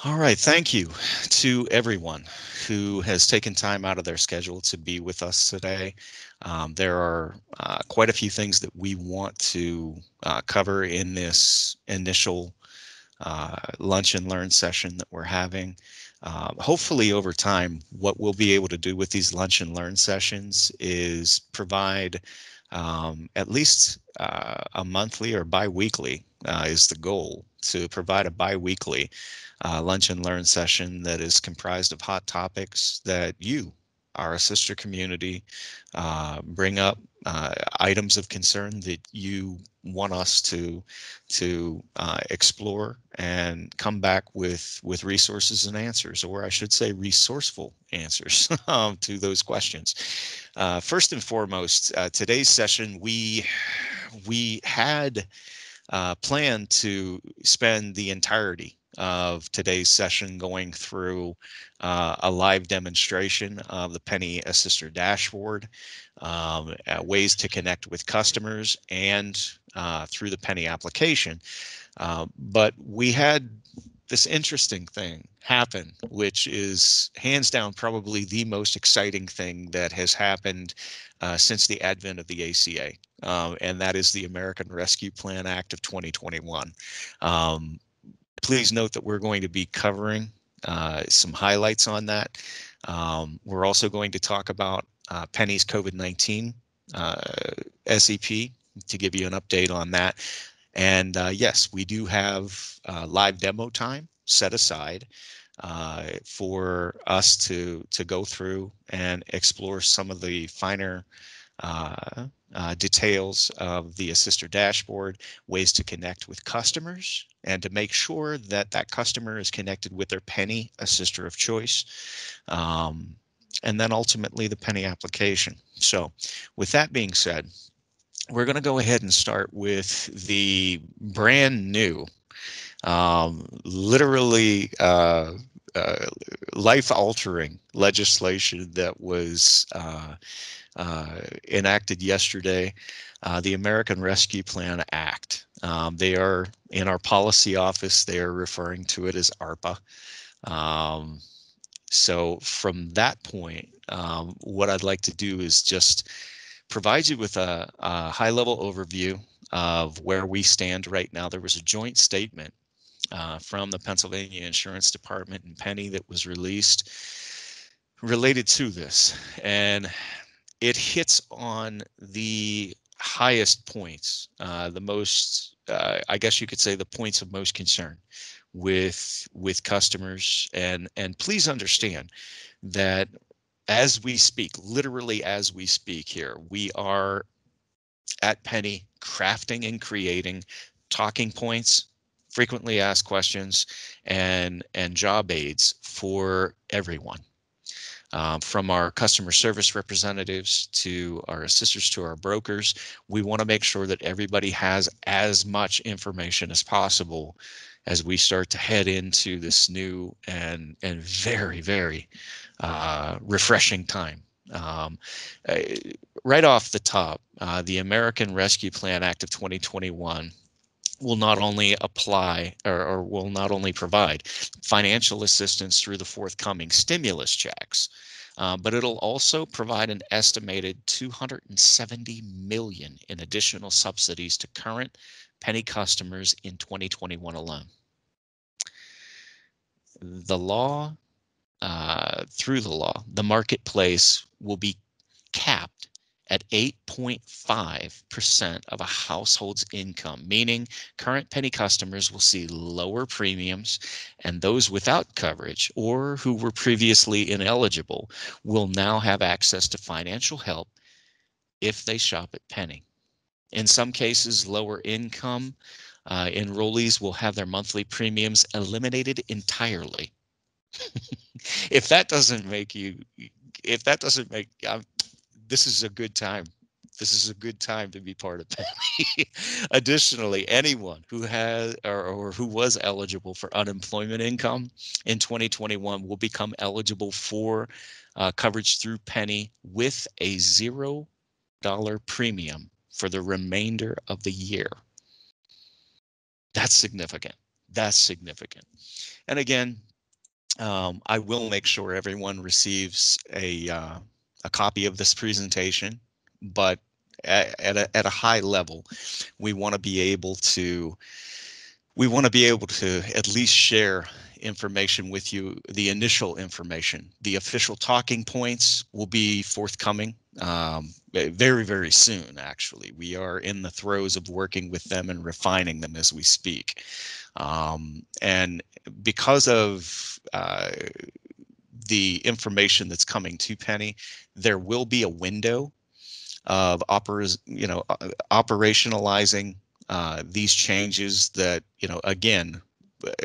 All right, thank you to everyone who has taken time out of their schedule to be with us today. There are quite a few things that we want to cover in this initial lunch and learn session that we're having. Hopefully over time, what we'll be able to do with these lunch and learn sessions is provide at least a monthly or bi-weekly is the goal, to provide a bi-weekly lunch and learn session that is comprised of hot topics that you, our sister community, bring up, items of concern that you want us to explore and come back with resources and answers, or I should say resourceful answers to those questions. First and foremost, today's session, we had planned to spend the entirety of today's session going through a live demonstration of the Pennie Assister Dashboard, ways to connect with customers, and through the Pennie application. But we had this interesting thing happen, which is hands down probably the most exciting thing that has happened since the advent of the ACA, and that is the American Rescue Plan Act of 2021. Please note that we're going to be covering some highlights on that. We're also going to talk about Pennie's COVID-19 SEP to give you an update on that. And yes, we do have live demo time set aside for us to go through and explore some of the finer details of the Assister dashboard, ways to connect with customers, and to make sure that that customer is connected with their Pennie Assister of choice, and then ultimately the Pennie application. So with that being said, we're going to go ahead and start with the brand new, literally life-altering legislation that was enacted yesterday, the American Rescue Plan Act. They are in our policy office, they are referring to it as ARPA. So from that point, what I'd like to do is just provide you with a high-level overview of where we stand right now. There was a joint statement from the Pennsylvania Insurance Department and Pennie that was released related to this, and it hits on the highest points, the most, I guess you could say, the points of most concern with customers. And please understand that as we speak, literally as we speak here, we are at Pennie crafting and creating talking points, frequently asked questions, and job aids for everyone. From our customer service representatives to our assisters to our brokers, we want to make sure that everybody has as much information as possible as we start to head into this new and very, very refreshing time. Um, uh, right off the top, the American Rescue Plan Act of 2021 will not only apply or will not only provide financial assistance through the forthcoming stimulus checks, but it'll also provide an estimated $270 million in additional subsidies to current Pennie customers in 2021 alone. The law, through the law, the marketplace will be capped at 8.5% of a household's income, meaning current Pennie customers will see lower premiums, and those without coverage or who were previously ineligible will now have access to financial help if they shop at Pennie. In some cases, lower income enrollees will have their monthly premiums eliminated entirely. If that doesn't make you, if that doesn't make, this is a good time. This is a good time to be part of Pennie. Additionally, anyone who has or who was eligible for unemployment income in 2021 will become eligible for coverage through Pennie with a $0 premium for the remainder of the year. That's significant. That's significant. And again, I will make sure everyone receives a copy of this presentation, but at a high level, we want to be able to at least share information with you, the initial information. The official talking points will be forthcoming very, very soon, actually. We are in the throes of working with them and refining them as we speak. And because of the information that's coming to Pennie, there will be a window of operationalizing these changes that, again,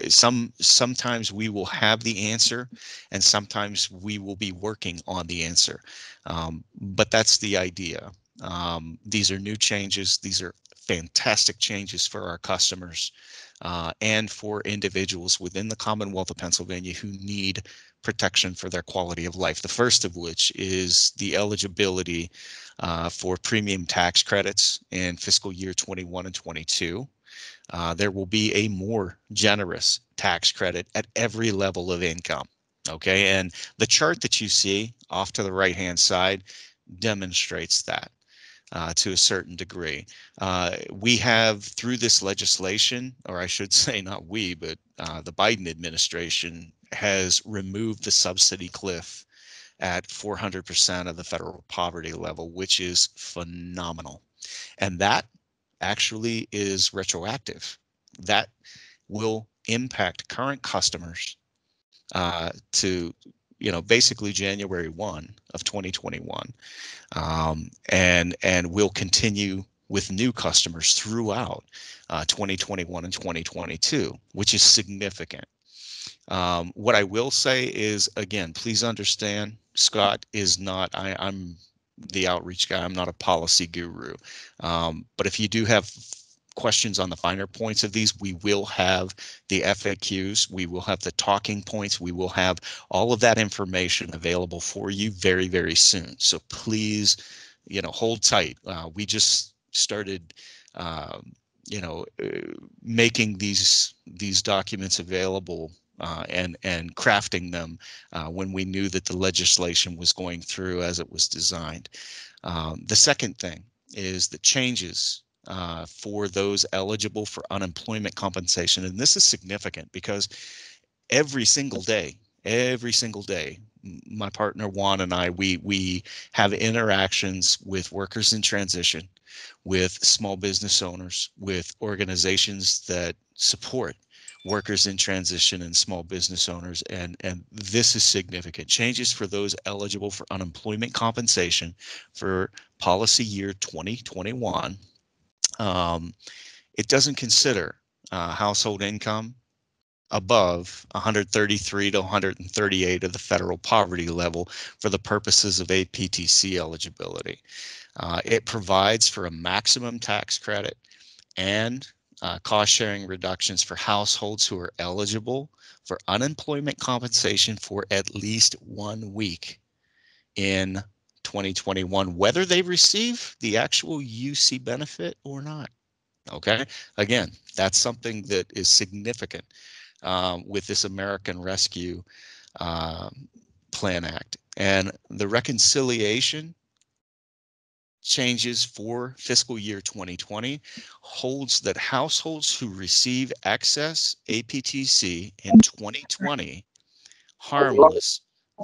sometimes we will have the answer and sometimes we will be working on the answer. But that's the idea. These are new changes. These are fantastic changes for our customers and for individuals within the Commonwealth of Pennsylvania who need protection for their quality of life. The first of which is the eligibility for premium tax credits in fiscal year 21 and 22. There will be a more generous tax credit at every level of income. Okay, and the chart that you see off to the right-hand side demonstrates that to a certain degree. We have, through this legislation, or I should say not we, but the Biden administration has removed the subsidy cliff at 400% of the federal poverty level, which is phenomenal. And that actually is retroactive. That will impact current customers to, basically January 1 of 2021, and will continue with new customers throughout 2021 and 2022, which is significant. What I will say is, again, please understand, Scott is not, I'm the outreach guy, I'm not a policy guru. But if you do have questions on the finer points of these, we will have the FAQs, we will have the talking points, we will have all of that information available for you very, very soon. So please, hold tight. We just started making these documents available and crafting them when we knew that the legislation was going through as it was designed. The second thing is the changes for those eligible for unemployment compensation. And this is significant because every single day, my partner Juan and I, we have interactions with workers in transition, with small business owners, with organizations that support workers in transition and small business owners, and this is significant. Changes for those eligible for unemployment compensation for policy year 2021. It doesn't consider household income above 133 to 138 of the federal poverty level for the purposes of APTC eligibility. It provides for a maximum tax credit and cost sharing reductions for households who are eligible for unemployment compensation for at least 1 week in 2021, whether they receive the actual UC benefit or not. Okay, again, that's something that is significant with this American Rescue Plan Act. And the reconciliation changes for fiscal year 2020 holds that households who receive excess APTC in 2020 harmless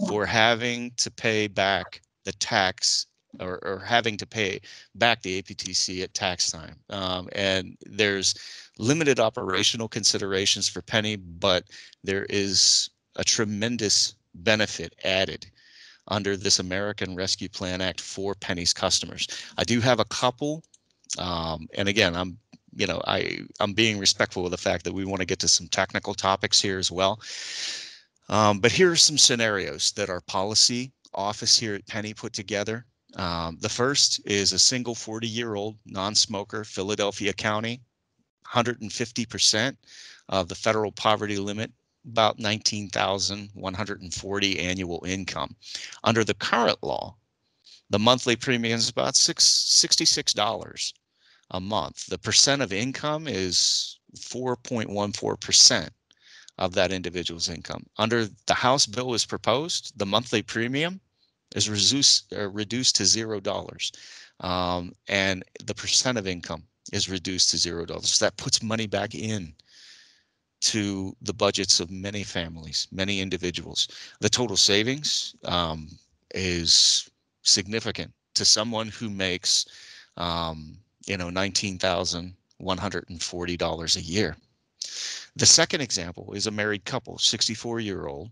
for having to pay back the tax or having to pay back the APTC at tax time. And there's limited operational considerations for Pennie, but there is a tremendous benefit added under this American Rescue Plan Act for Pennie's customers. I do have a couple, and again, I'm being respectful of the fact that we want to get to some technical topics here as well. But here are some scenarios that our policy office here at Pennie put together. The first is a single 40-year-old non-smoker, Philadelphia County, 150% of the federal poverty limit, about $19,140 annual income. Under the current law, the monthly premium is about $66 a month. The percent of income is 4.14% of that individual's income. Under the House bill as proposed, the monthly premium is reduced to $0, and the percent of income is reduced to $0. So that puts money back in to the budgets of many families, many individuals. The total savings is significant to someone who makes, $19,140 a year. The second example is a married couple, 64-year-old,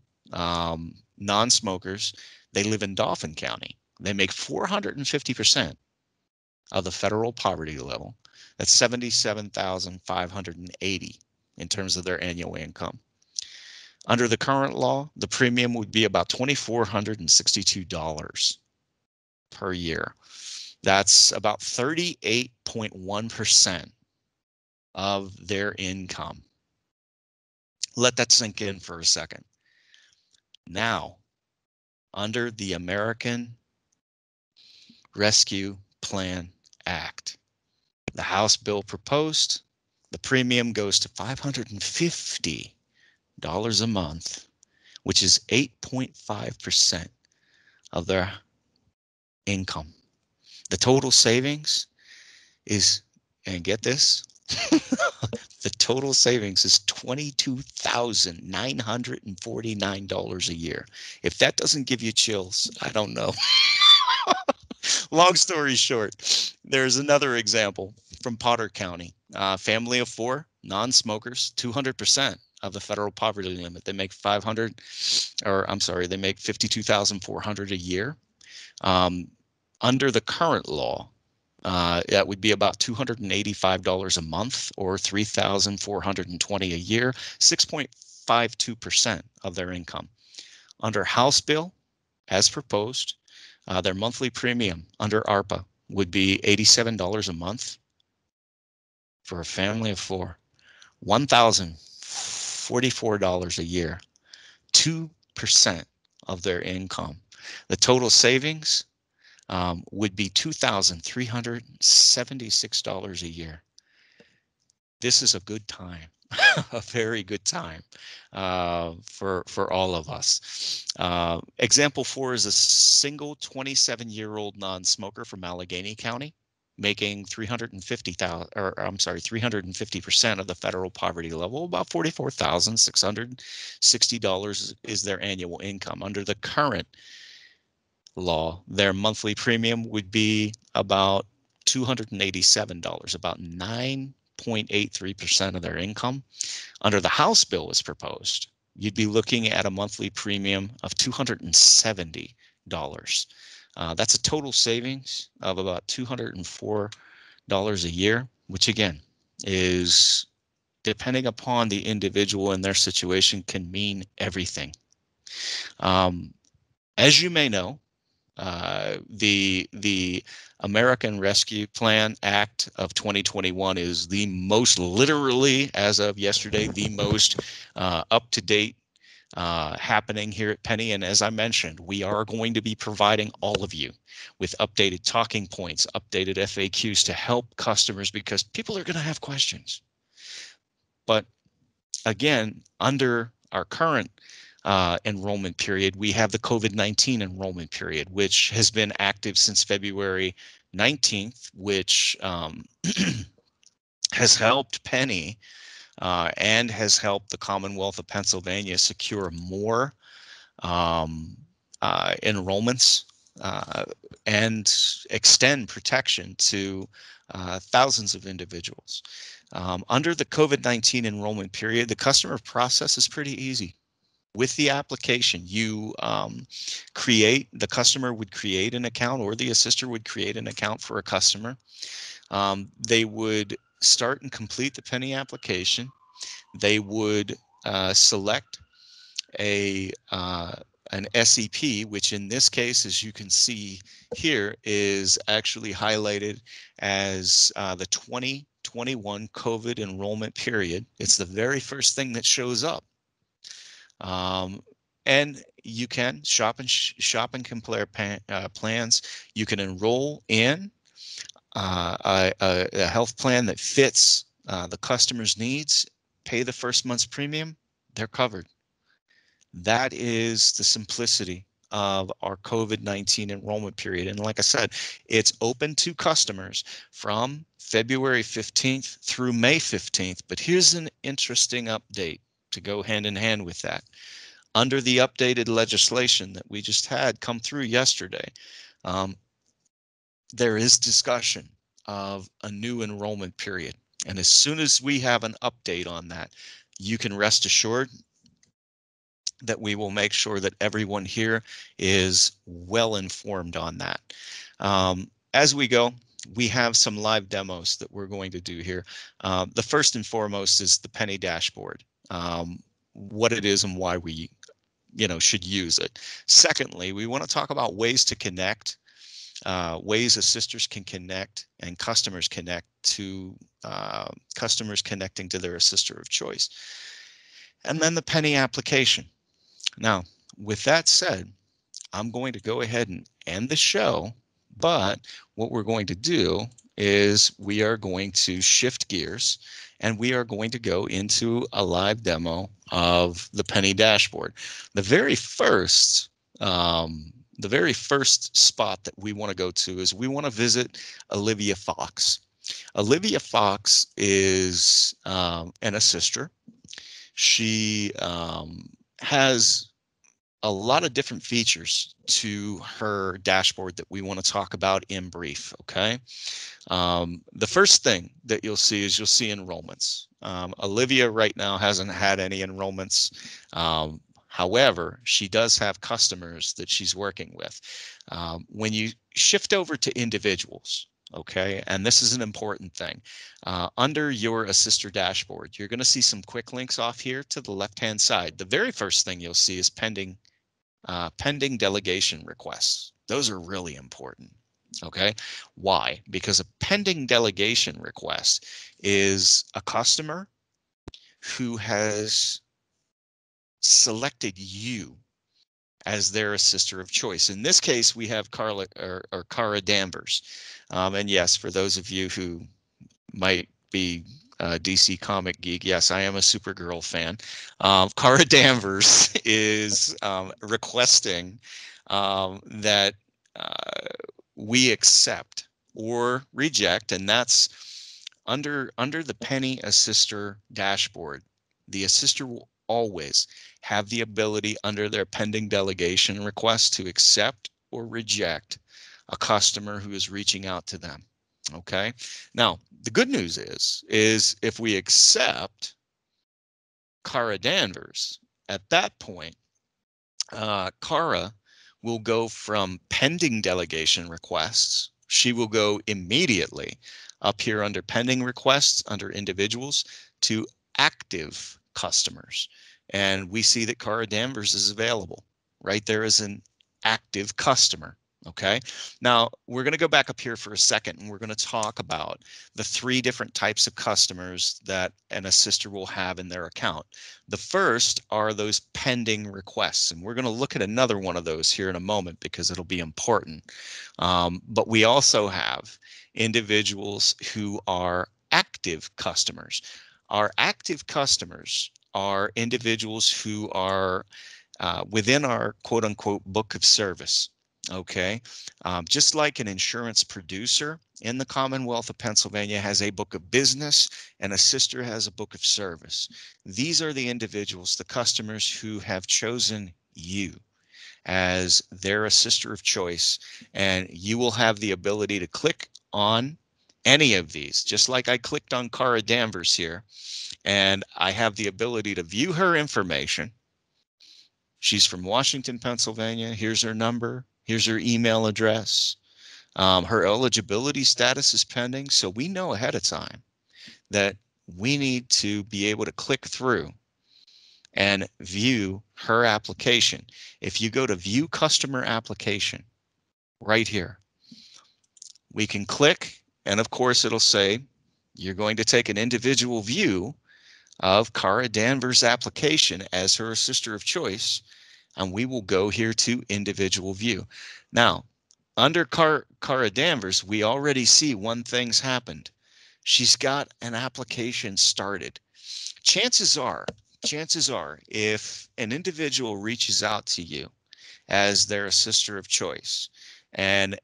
non-smokers. They live in Dauphin County. They make 450% of the federal poverty level. That's 77,580 in terms of their annual income. Under the current law, the premium would be about $2,462 per year. That's about 38.1% of their income. Let that sink in for a second. Now, under the American Rescue Plan Act, the House bill proposed, the premium goes to $550 a month, which is 8.5% of their income. The total savings is, and get this, the total savings is $22,949 a year. If that doesn't give you chills, I don't know. Long story short, there's another example from Potter County. Family of 4, non-smokers, 200% of the federal poverty limit. They make they make $52,400 a year. Under the current law, that would be about $285 a month or $3,420 a year, 6.52% of their income. Under House bill, as proposed, their monthly premium under ARPA would be $87 a month for a family of 4, $1,044 a year, 2% of their income. The total savings would be $2,376 a year. This is a good time, a very good time for all of us. Example 4 is a single 27-year-old non-smoker from Allegheny County, making $350% of the federal poverty level. About $44,660 is their annual income. Under the current law, their monthly premium would be about $287, about 9.83% of their income. Under the House bill as proposed, you'd be looking at a monthly premium of $270. That's a total savings of about $204 a year, which again is, depending upon the individual and their situation, can mean everything. As you may know, the American Rescue Plan Act of 2021 is the most, literally as of yesterday, the most up-to-date happening here at Pennie. And as I mentioned, we are going to be providing all of you with updated talking points, updated FAQs to help customers, because people are going to have questions. But again, under our current enrollment period, we have the COVID-19 enrollment period, which has been active since February 19th, which has helped Pennie and has helped the Commonwealth of Pennsylvania secure more enrollments and extend protection to thousands of individuals. Under the COVID-19 enrollment period, the customer process is pretty easy. With the application, you the customer would create an account, or the assister would create an account for a customer. They would start and complete the Pennie application. They would select an SEP, which in this case, as you can see here, is actually highlighted as the 2021 COVID enrollment period. It's the very first thing that shows up. And you can shop and compare plans. You can enroll in a health plan that fits the customer's needs, pay the first month's premium, they're covered. That is the simplicity of our COVID-19 enrollment period. And like I said, it's open to customers from February 15th through May 15th. But here's an interesting update to go hand in hand with that. Under the updated legislation that we just had come through yesterday, there is discussion of a new enrollment period. And as soon as we have an update on that, you can rest assured that we will make sure that everyone here is well informed on that. As we go, we have some live demos that we're going to do here. The first and foremost is the Pennie Dashboard, what it is and why we should use it. Secondly, we want to talk about ways to connect, ways assisters can connect and customers connect to customers connecting to their assister of choice. And then the Pennie application. Now, with that said, I'm going to go ahead and end the show, but what we're going to do is we are going to shift gears and we are going to go into a live demo of the Pennie Dashboard. The very first spot that we want to go to is we want to visit Olivia Fox. Olivia Fox is an assister. She has a lot of different features to her dashboard that we want to talk about in brief, okay? The first thing that you'll see is you'll see enrollments. Olivia right now hasn't had any enrollments. However, she does have customers that she's working with. When you shift over to individuals, okay, and this is an important thing, under your assister dashboard, you're going to see some quick links off here to the left-hand side. The very first thing you'll see is pending delegation requests. Those are really important. Okay, why? Because a pending delegation request is a customer who has selected you as their assister of choice. In this case, we have Cara Danvers. And yes, for those of you who might be DC comic geek, yes, I am a Supergirl fan. Cara Danvers is requesting that we accept or reject, and that's under the Pennie Assister dashboard. The assister will always have the ability under their pending delegation request to accept or reject a customer who is reaching out to them. Okay. Now, the good news is if we accept Cara Danvers, at that point, Cara will go from pending delegation requests. She will go immediately up here under pending requests, under individuals, to active customers. And we see that Cara Danvers is available. Right there is an active customer. Okay, now we're going to go back up here for a second and we're going to talk about the three different types of customers that an assister will have in their account. The first are those pending requests, and we're going to look at another one of those here in a moment because it'll be important. But we also have individuals who are active customers. Our active customers are individuals who are within our quote unquote book of service. Okay, just like an insurance producer in the Commonwealth of Pennsylvania has a book of business and a assister has a book of service. These are the individuals, the customers who have chosen you as their assister of choice, and you will have the ability to click on any of these, just like I clicked on Cara Danvers here, and I have the ability to view her information. She's from Washington, Pennsylvania. Here's her number. Here's her email address. Her eligibility status is pending. So we know ahead of time that we need to be able to click through and view her application. If you go to view customer application right here, we can click, and of course it'll say you're going to take an individual view of Cara Danvers' application as her assister of choice, and we will go here to individual view. Now, under Cara Danvers, we already see one thing's happened. She's got an application started. Chances are, if an individual reaches out to you as their assister of choice, and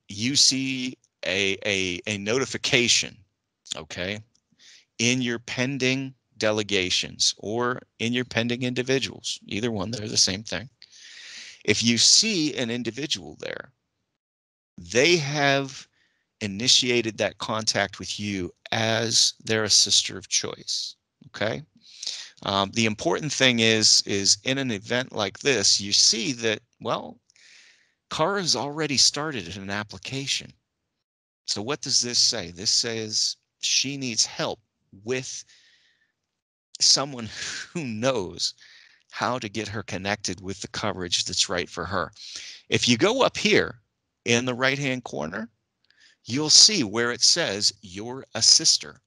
you see a notification, okay, in your pending delegations or in your pending individuals, either one, they're the same thing. If you see an individual there, they have initiated that contact with you as their assister of choice. Okay. The important thing is in an event like this, you see that, well, Cara has already started an application. So what does this say? This says she needs help with someone who knows how to get her connected with the coverage that's right for her. If you go up here in the right-hand corner, you'll see where it says your assister.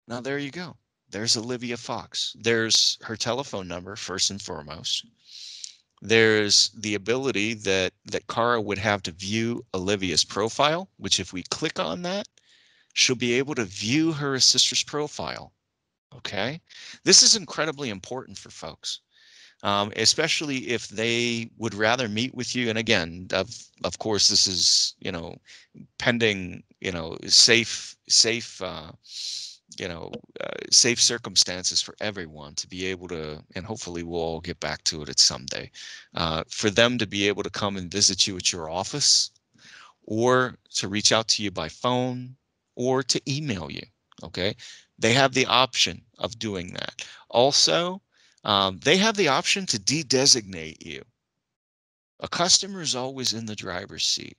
Now, there you go. There's Olivia Fox. There's her telephone number, first and foremost. There's the ability that Cara would have to view Olivia's profile, which if we click on that, she'll be able to view her assister's profile. Okay. This is incredibly important for folks. Especially if they would rather meet with you. And again, of course, this is, pending, safe, safe circumstances for everyone to be able to, and hopefully we'll all get back to it at some day, for them to be able to come and visit you at your office, or to reach out to you by phone, or to email you. Okay. They have the option of doing that. Also, they have the option to de-designate you. A customer is always in the driver's seat.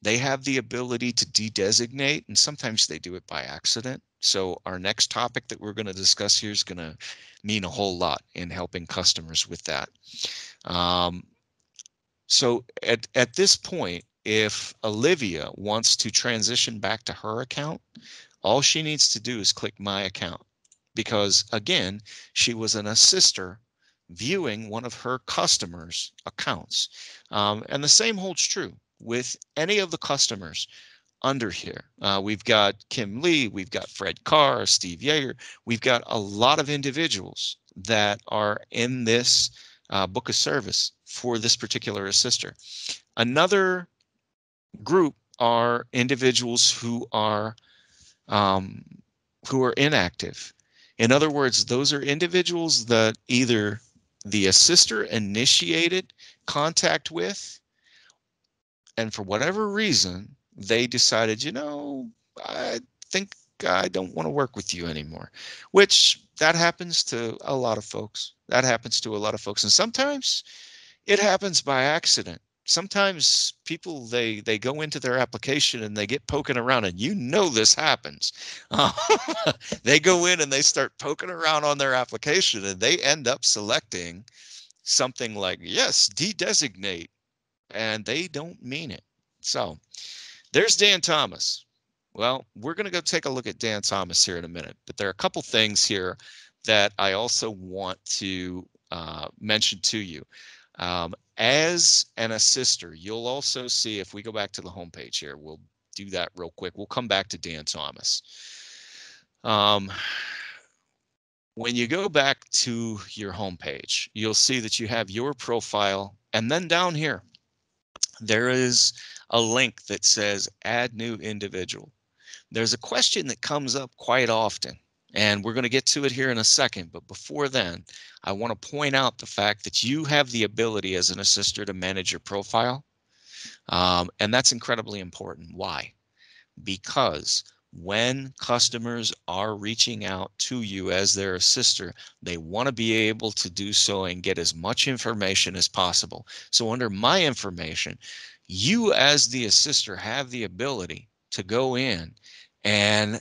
They have the ability to de-designate, and sometimes they do it by accident. So our next topic that we're going to discuss here is going to mean a whole lot in helping customers with that. So at this point, if Olivia wants to transition back to her account, all she needs to do is click My Account, because again, she was an assister viewing one of her customers' accounts. And the same holds true with any of the customers under here. We've got Kim Lee, we've got Fred Carr, Steve Yeager. We've got a lot of individuals that are in this book of service for this particular assister. Another group are individuals who are inactive. In other words, those are individuals that either the assister initiated contact with, and for whatever reason, they decided, I think I don't want to work with you anymore, which that happens to a lot of folks. And sometimes it happens by accident. Sometimes people, they go into their application and they get poking around, and this happens. They go in and they start poking around on their application, and they end up selecting something like, yes, de-designate, and they don't mean it. So there's Dan Thomas. Well, we're going to go take a look at Dan Thomas here in a minute, but there are a couple things here that I also want to mention to you. As an assister, you'll also see, if we go back to the homepage here, we'll do that real quick. We'll come back to Dan Thomas. When you go back to your homepage, you'll see that you have your profile, and then down here, there is a link that says Add New Individual. There's a question that comes up quite often, and we're going to get to it here in a second. But before then, I want to point out the fact that you have the ability as an assister to manage your profile. And that's incredibly important. Why? Because when customers are reaching out to you as their assister, they want to be able to do so and get as much information as possible. So under My Information, you as the assister have the ability to go in and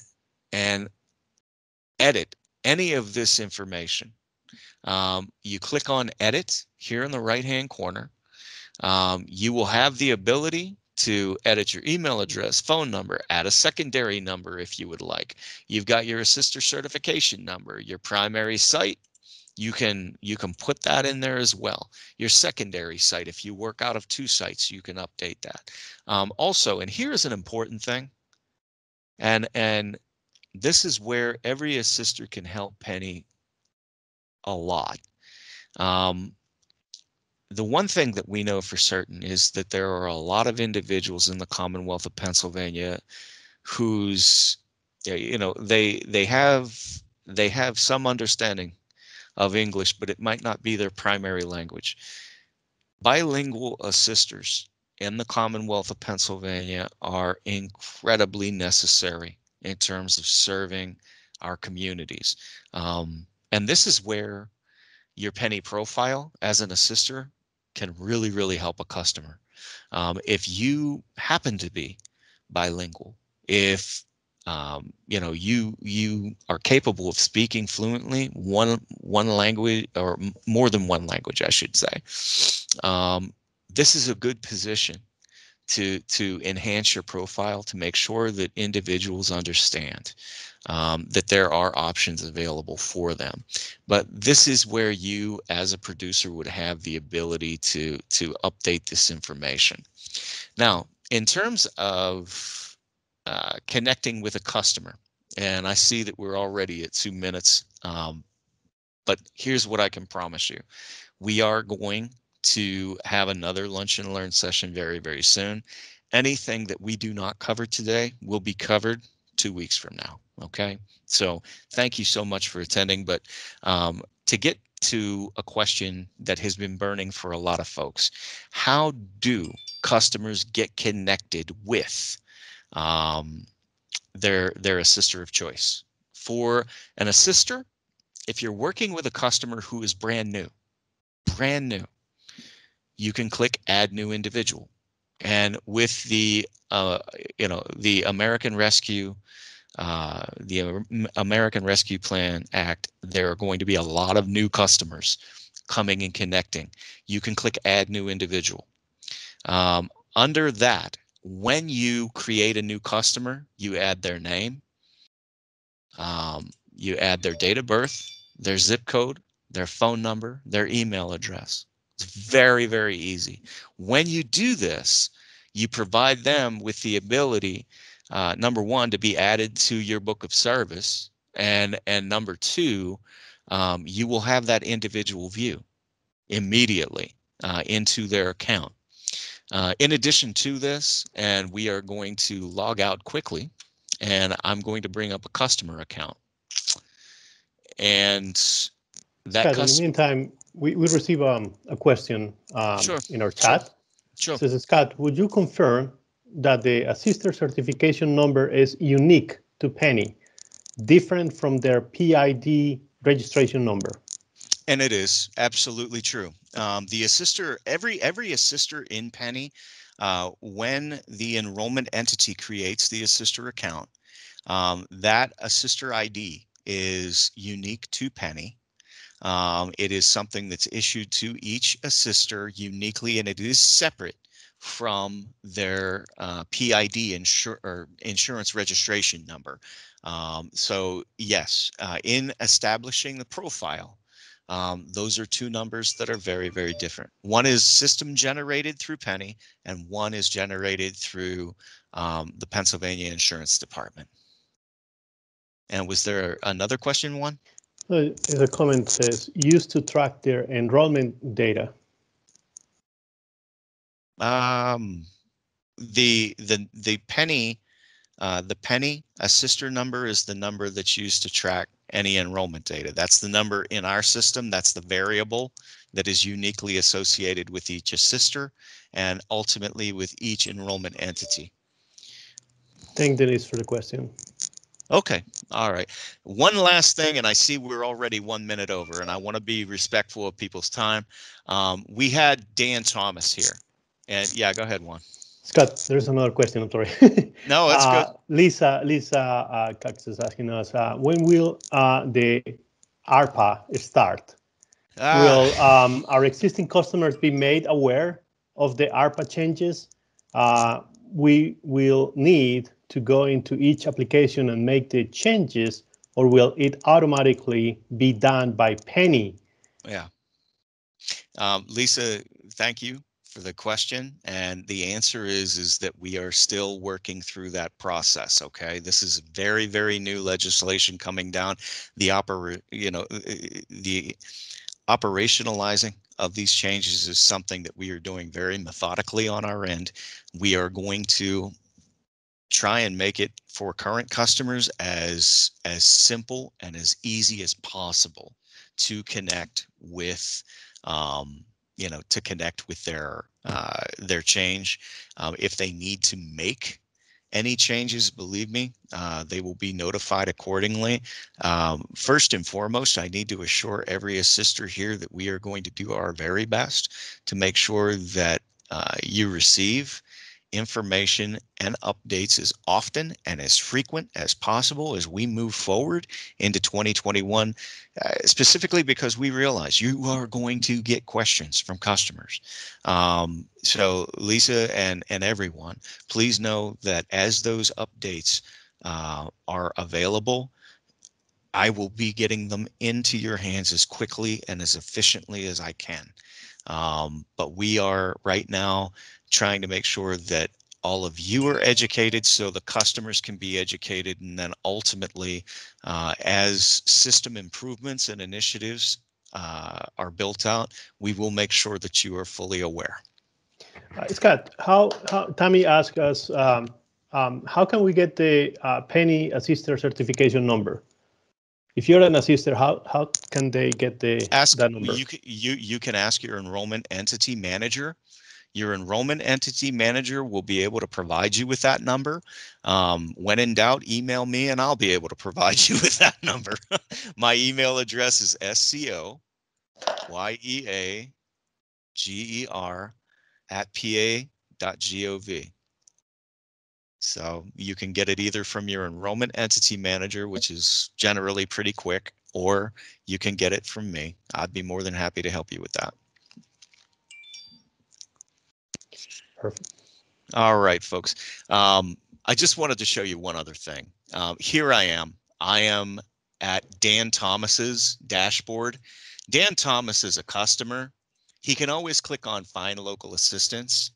edit any of this information. You click on Edit here in the right-hand corner. You will have the ability to edit your email address, phone number, add a secondary number if you would like. You've got your assister certification number, your primary site. You can put that in there as well. Your secondary site, if you work out of two sites, you can update that. Also, and here's an important thing, And this is where every assister can help Pennie a lot. The one thing that we know for certain is that there are a lot of individuals in the Commonwealth of Pennsylvania whose, they have some understanding of English, but it might not be their primary language. Bilingual assisters in the Commonwealth of Pennsylvania are incredibly necessary in terms of serving our communities. And this is where your Pennie profile as an assister can really, really help a customer. If you happen to be bilingual, if you are capable of speaking fluently one language, or more than one language, I should say, this is a good position to enhance your profile, to make sure that individuals understand that there are options available for them. But this is where you, as a producer, would have the ability to update this information. Now, in terms of connecting with a customer, and I see that we're already at 2 minutes, but here's what I can promise you. We are going to have another Lunch and Learn session very, very soon. Anything that we do not cover today will be covered 2 weeks from now. Okay, so thank you so much for attending. But to get to a question that has been burning for a lot of folks, how do customers get connected with their assister of choice? For an assister, if you're working with a customer who is brand new, you can click Add New Individual. And with the the American Rescue Plan Act, there are going to be a lot of new customers coming and connecting. You can click Add New Individual. Under that, when you create a new customer, you add their name, you add their date of birth, their zip code, their phone number, their email address. It's very, very easy. When you do this, you provide them with the ability, number one, to be added to your book of service, and number two, you will have that individual view immediately into their account. In addition to this, and we are going to log out quickly, and I'm going to bring up a customer account. And that Scott, in the meantime, we receive a question Sure. in our chat. Sure. It says, Scott, would you confirm that the assister certification number is unique to Pennie, different from their PID registration number? And it is absolutely true. The assister, every assister in Pennie, when the enrollment entity creates the assister account, that assister ID is unique to Pennie. It is something that's issued to each assister uniquely, and it is separate from their PID insurance registration number. So yes, in establishing the profile, those are two numbers that are very, very different. One is system generated through Pennie, and one is generated through the Pennsylvania Insurance Department. And was there another question, Juan? The comment says, used to track their enrollment data. The Pennie assister number is the number that's used to track any enrollment data. That's the number in our system. That's the variable that is uniquely associated with each assister and ultimately with each enrollment entity. Thank Denise for the question. Okay. All right. One last thing, and I see we're already 1 minute over, and I want to be respectful of people's time. We had Dan Thomas here, and yeah, go ahead, Juan. Scott, there's another question. I'm sorry. No, that's good. Lisa Cox is asking us, when will the ARPA start? Will our existing customers be made aware of the ARPA changes? We will need to go into each application and make the changes, or will it automatically be done by Pennie? Yeah. Lisa, thank you for the question, and the answer is that we are still working through that process. Okay, this is very, very new legislation coming down. The operationalizing of these changes is something that we are doing very methodically on our end. We are going to try and make it for current customers as simple and as easy as possible to connect with, to connect with their change. If they need to make any changes, believe me, they will be notified accordingly. First and foremost, I need to assure every assister here that we are going to do our very best to make sure that you receive information and updates as often and as frequent as possible as we move forward into 2021, specifically because we realize you are going to get questions from customers. So Lisa and everyone, please know that as those updates are available, I will be getting them into your hands as quickly and as efficiently as I can. But we are right now trying to make sure that all of you are educated so the customers can be educated, and then ultimately as system improvements and initiatives are built out, we will make sure that you are fully aware. Scott, how Tammy asked us, how can we get the Pennie Assister certification number? If you're an assister, how can they get that number? You can ask your enrollment entity manager. Your enrollment entity manager will be able to provide you with that number. When in doubt, email me and I'll be able to provide you with that number. My email address is scoyeager@pa.gov. So you can get it either from your enrollment entity manager, which is generally pretty quick, or you can get it from me. I'd be more than happy to help you with that. Perfect. All right, folks. I just wanted to show you one other thing. Here I am at Dan Thomas's dashboard. Dan Thomas is a customer. He can always click on Find Local Assistance.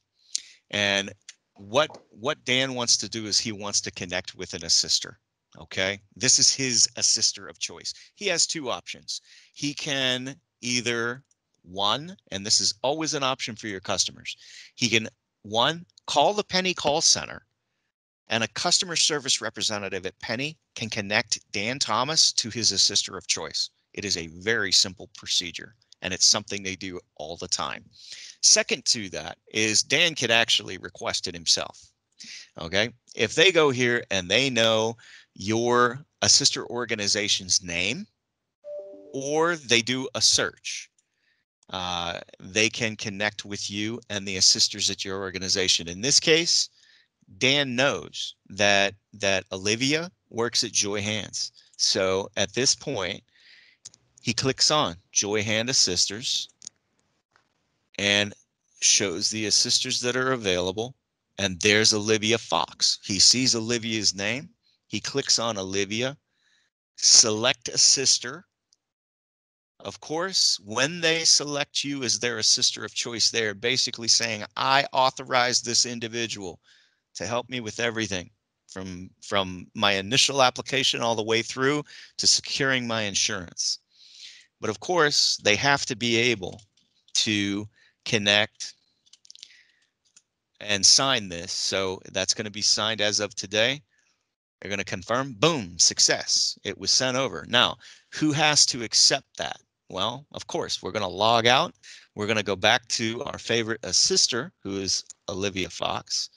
And what Dan wants to do is he wants to connect with an assister. Okay, this is his assister of choice. He has two options. He can either, one, and this is always an option for your customers, he can, one, call the Pennie call center, and a customer service representative at Pennie can connect Dan Thomas to his assister of choice. It is a very simple procedure, and it's something they do all the time. Second to that is Dan could actually request it himself. Okay, if they go here and they know your assister organization's name, or they do a search, they can connect with you and the assisters at your organization. In this case, Dan knows that Olivia works at Joy Hands. So at this point, he clicks on Joy Hand Assisters and shows the assisters that are available. And there's Olivia Fox. He sees Olivia's name. He clicks on Olivia, select assister. Of course, when they select you as their assister of choice, they're basically saying, I authorize this individual to help me with everything from my initial application all the way through to securing my insurance. But of course, they have to be able to connect and sign this. So that's going to be signed as of today. They're going to confirm, boom, success. It was sent over. Now, who has to accept that? Well, of course, we're going to log out. We're going to go back to our favorite assister, who is Olivia Fox.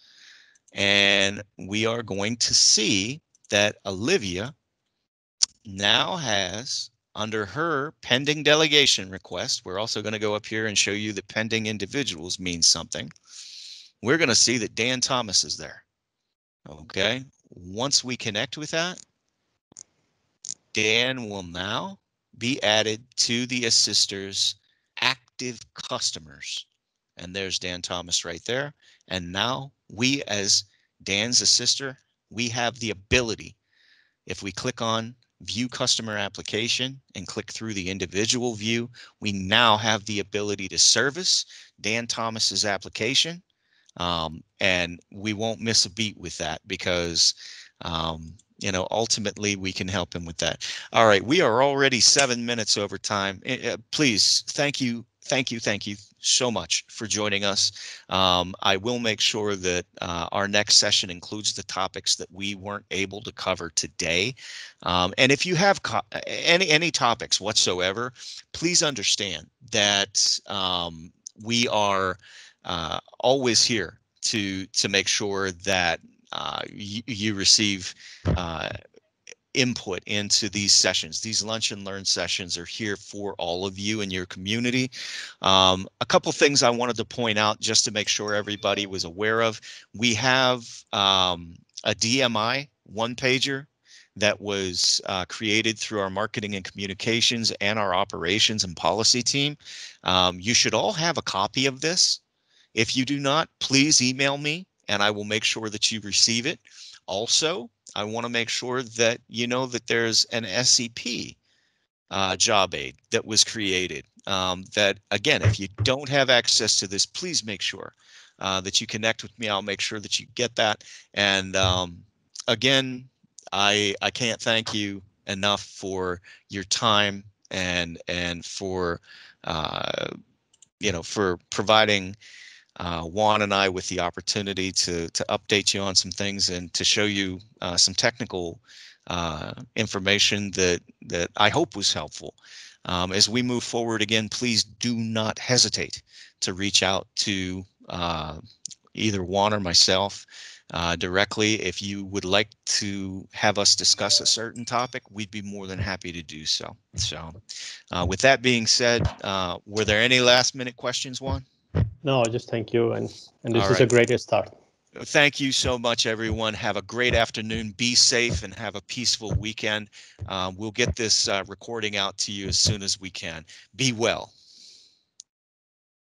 And we are going to see that Olivia now has, under her pending delegation request, we're also going to go up here and show you that pending individuals means something. We're going to see that Dan Thomas is there. Okay. Once we connect with that, Dan will now be added to the assister's active customers. And there's Dan Thomas right there. And now we, as Dan's assister, we have the ability, if we click on view customer application and click through the individual view, we now have the ability to service Dan Thomas's application. And we won't miss a beat with that because, you know, ultimately we can help him with that. All right, we are already 7 minutes over time. Please, thank you so much for joining us. I will make sure that our next session includes the topics that we weren't able to cover today. And if you have any topics whatsoever, please understand that we are always here to make sure that you receive input into these sessions. These lunch and learn sessions are here for all of you in your community. A couple things I wanted to point out just to make sure everybody was aware of. We have a DMI one-pager that was created through our marketing and communications and our operations and policy team. You should all have a copy of this. If you do not, please email me and I will make sure that you receive it. Also, I want to make sure that you know that there's an SCP job aid that was created. That, again, if you don't have access to this, please make sure that you connect with me. I'll make sure that you get that. And again, I can't thank you enough for your time and for you know, for providing Juan and I with the opportunity to update you on some things and to show you some technical information that I hope was helpful. As we move forward again, please do not hesitate to reach out to either Juan or myself directly. If you would like to have us discuss a certain topic, we'd be more than happy to do so. So with that being said, were there any last minute questions, Juan? No, just thank you. And this is a great start. Thank you so much, everyone. Have a great afternoon. Be safe and have a peaceful weekend. We'll get this recording out to you as soon as we can. Be well.